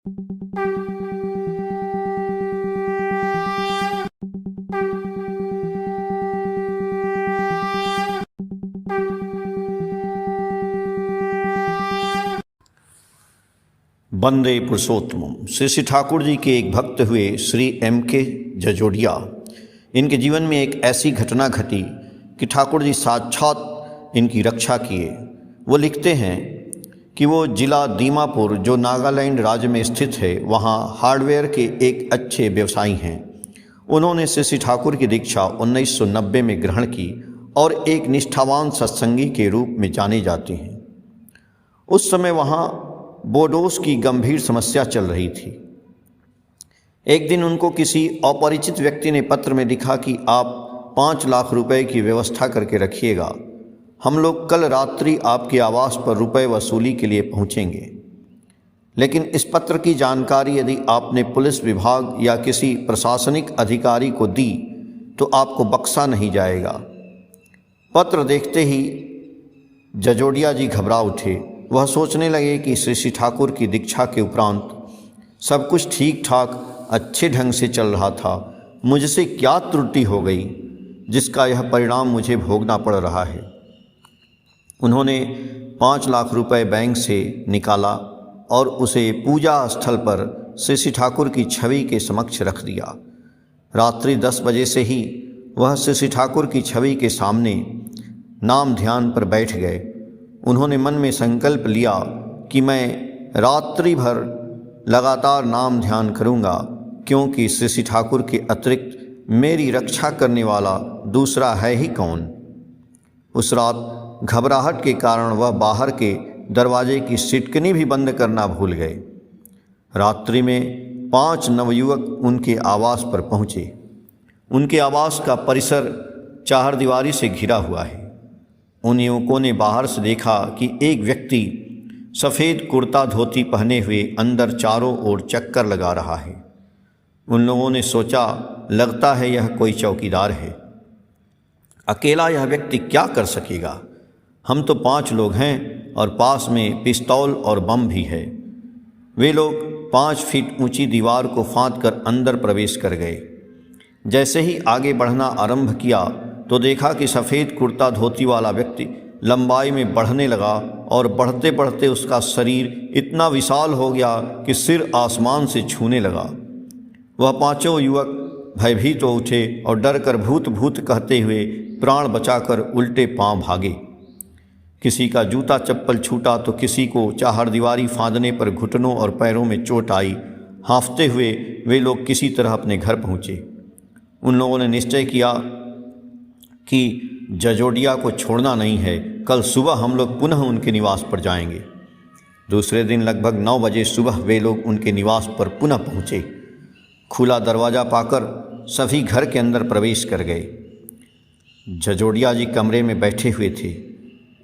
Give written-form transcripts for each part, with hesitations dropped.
वंदे पुरुषोत्तमम। श्री ठाकुर जी के एक भक्त हुए श्री M.K. जजोड़िया। इनके जीवन में एक ऐसी घटना घटी कि ठाकुर जी साक्षात इनकी रक्षा किए। वो लिखते हैं कि वो जिला दीमापुर जो नागालैंड राज्य में स्थित है, वहाँ हार्डवेयर के एक अच्छे व्यवसायी हैं। उन्होंने श्री ठाकुर की दीक्षा 1990 में ग्रहण की और एक निष्ठावान सत्संगी के रूप में जाने जाते हैं। उस समय वहाँ बोडोस की गंभीर समस्या चल रही थी। एक दिन उनको किसी अपरिचित व्यक्ति ने पत्र में लिखा कि आप 5 लाख रुपए की व्यवस्था करके रखिएगा, हम लोग कल रात्रि आपके आवास पर रुपए वसूली के लिए पहुंचेंगे। लेकिन इस पत्र की जानकारी यदि आपने पुलिस विभाग या किसी प्रशासनिक अधिकारी को दी तो आपको बख्शा नहीं जाएगा। पत्र देखते ही जजोड़िया जी घबरा उठे। वह सोचने लगे कि श्री ठाकुर की दीक्षा के उपरांत सब कुछ ठीक ठाक अच्छे ढंग से चल रहा था, मुझसे क्या त्रुटि हो गई जिसका यह परिणाम मुझे भोगना पड़ रहा है। उन्होंने 5 लाख रुपए बैंक से निकाला और उसे पूजा स्थल पर श्री ठाकुर की छवि के समक्ष रख दिया। रात्रि 10 बजे से ही वह श्री ठाकुर की छवि के सामने नाम ध्यान पर बैठ गए। उन्होंने मन में संकल्प लिया कि मैं रात्रि भर लगातार नाम ध्यान करूंगा, क्योंकि श्री ठाकुर के अतिरिक्त मेरी रक्षा करने वाला दूसरा है ही कौन। उस रात घबराहट के कारण वह बाहर के दरवाजे की सिटकनी भी बंद करना भूल गए। रात्रि में 5 नवयुवक उनके आवास पर पहुँचे। उनके आवास का परिसर चारदीवारी से घिरा हुआ है। उन युवकों ने बाहर से देखा कि एक व्यक्ति सफ़ेद कुर्ता धोती पहने हुए अंदर चारों ओर चक्कर लगा रहा है। उन लोगों ने सोचा, लगता है यह कोई चौकीदार है। अकेला यह व्यक्ति क्या कर सकेगा, हम तो 5 लोग हैं और पास में पिस्तौल और बम भी है। वे लोग 5 फीट ऊंची दीवार को फांद कर अंदर प्रवेश कर गए। जैसे ही आगे बढ़ना आरंभ किया तो देखा कि सफ़ेद कुर्ता धोती वाला व्यक्ति लंबाई में बढ़ने लगा और बढ़ते बढ़ते उसका शरीर इतना विशाल हो गया कि सिर आसमान से छूने लगा। वह 5 युवक भयभीत हो उठे और डर कर भूत भूत कहते हुए प्राण बचाकर उल्टे पांव भागे। किसी का जूता चप्पल छूटा तो किसी को चारदीवारी फांदने पर घुटनों और पैरों में चोट आई। हाँफते हुए वे लोग किसी तरह अपने घर पहुँचे। उन लोगों ने निश्चय किया कि जजोड़िया को छोड़ना नहीं है। कल सुबह हम लोग पुनः उनके निवास पर जाएंगे। दूसरे दिन लगभग 9 बजे सुबह वे लोग उनके निवास पर पुनः पहुँचे। खुला दरवाज़ा पाकर सभी घर के अंदर प्रवेश कर गए। जजोड़िया जी कमरे में बैठे हुए थे।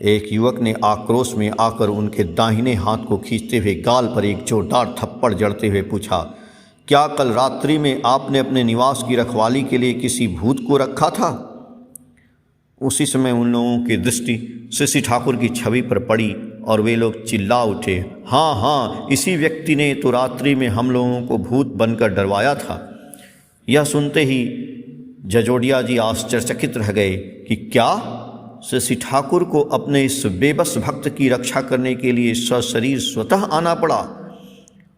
एक युवक ने आक्रोश में आकर उनके दाहिने हाथ को खींचते हुए गाल पर एक जोरदार थप्पड़ जड़ते हुए पूछा, क्या कल रात्रि में आपने अपने निवास की रखवाली के लिए किसी भूत को रखा था? उसी समय उन लोगों की दृष्टि श्री ठाकुर की छवि पर पड़ी और वे लोग चिल्ला उठे, हाँ हाँ, इसी व्यक्ति ने तो रात्रि में हम लोगों को भूत बनकर डरवाया था। यह सुनते ही जजोड़िया जी आश्चर्यचकित रह गए कि क्या श्री ठाकुर को अपने इस बेबस भक्त की रक्षा करने के लिए सशरीर स्वतः आना पड़ा।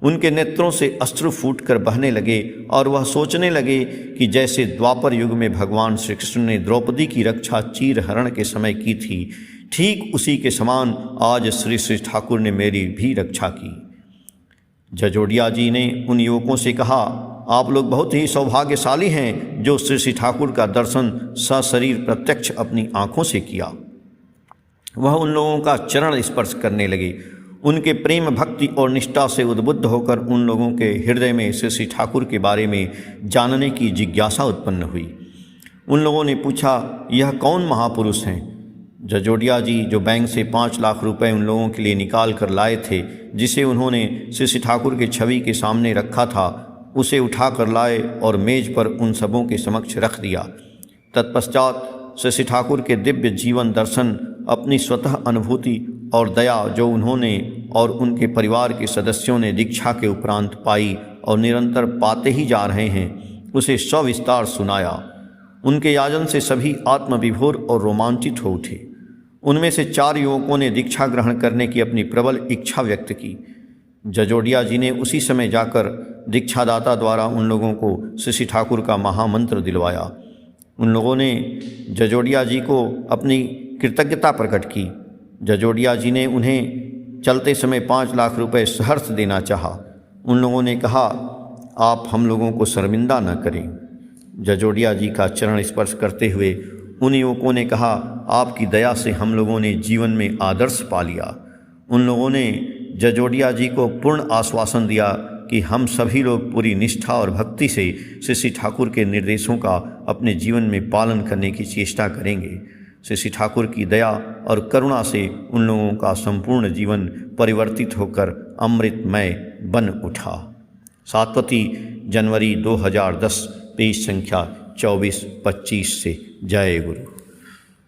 उनके नेत्रों से अश्रु फूटकर बहने लगे और वह सोचने लगे कि जैसे द्वापर युग में भगवान श्री कृष्ण ने द्रौपदी की रक्षा चीरहरण के समय की थी, ठीक उसी के समान आज श्री ठाकुर ने मेरी भी रक्षा की। जजोड़िया जी ने उन युवकों से कहा, आप लोग बहुत ही सौभाग्यशाली हैं जो श्री ठाकुर का दर्शन सशरीर प्रत्यक्ष अपनी आँखों से किया। वह उन लोगों का चरण स्पर्श करने लगे। उनके प्रेम भक्ति और निष्ठा से उद्बुद्ध होकर उन लोगों के हृदय में श्री ठाकुर के बारे में जानने की जिज्ञासा उत्पन्न हुई। उन लोगों ने पूछा, यह कौन महापुरुष हैं? जजोड़िया जी जो बैंक से 5 लाख रुपए उन लोगों के लिए निकाल कर लाए थे, जिसे उन्होंने श्री ठाकुर के छवि के सामने रखा था, उसे उठा कर लाए और मेज पर उन सबों के समक्ष रख दिया। तत्पश्चात शशि ठाकुर के दिव्य जीवन दर्शन, अपनी स्वतः अनुभूति और दया जो उन्होंने और उनके परिवार के सदस्यों ने दीक्षा के उपरांत पाई और निरंतर पाते ही जा रहे हैं, उसे सविस्तार सुनाया। उनके याजन से सभी आत्मविभोर और रोमांचित हो उठे। उनमें से 4 युवकों ने दीक्षा ग्रहण करने की अपनी प्रबल इच्छा व्यक्त की। जजोडिया जी ने उसी समय जाकर दीक्षादाता द्वारा उन लोगों को शशि ठाकुर का महामंत्र दिलवाया। उन लोगों ने जजोडिया जी को अपनी कृतज्ञता प्रकट की। जजोडिया जी ने उन्हें चलते समय 5 लाख रुपए सहर्ष देना चाहा। उन लोगों ने कहा, आप हम लोगों को शर्मिंदा न करें। जजोडिया जी का चरण स्पर्श करते हुए उन युवकों ने कहा, आपकी दया से हम लोगों ने जीवन में आदर्श पा लिया। उन लोगों ने जजोडिया जी को पूर्ण आश्वासन दिया कि हम सभी लोग पूरी निष्ठा और भक्ति से शशि ठाकुर के निर्देशों का अपने जीवन में पालन करने की चेष्टा करेंगे। शशि ठाकुर की दया और करुणा से उन लोगों का संपूर्ण जीवन परिवर्तित होकर अमृतमय बन उठा। सातवती जनवरी 2010, पेज संख्या 24-25 से। जय गुरु।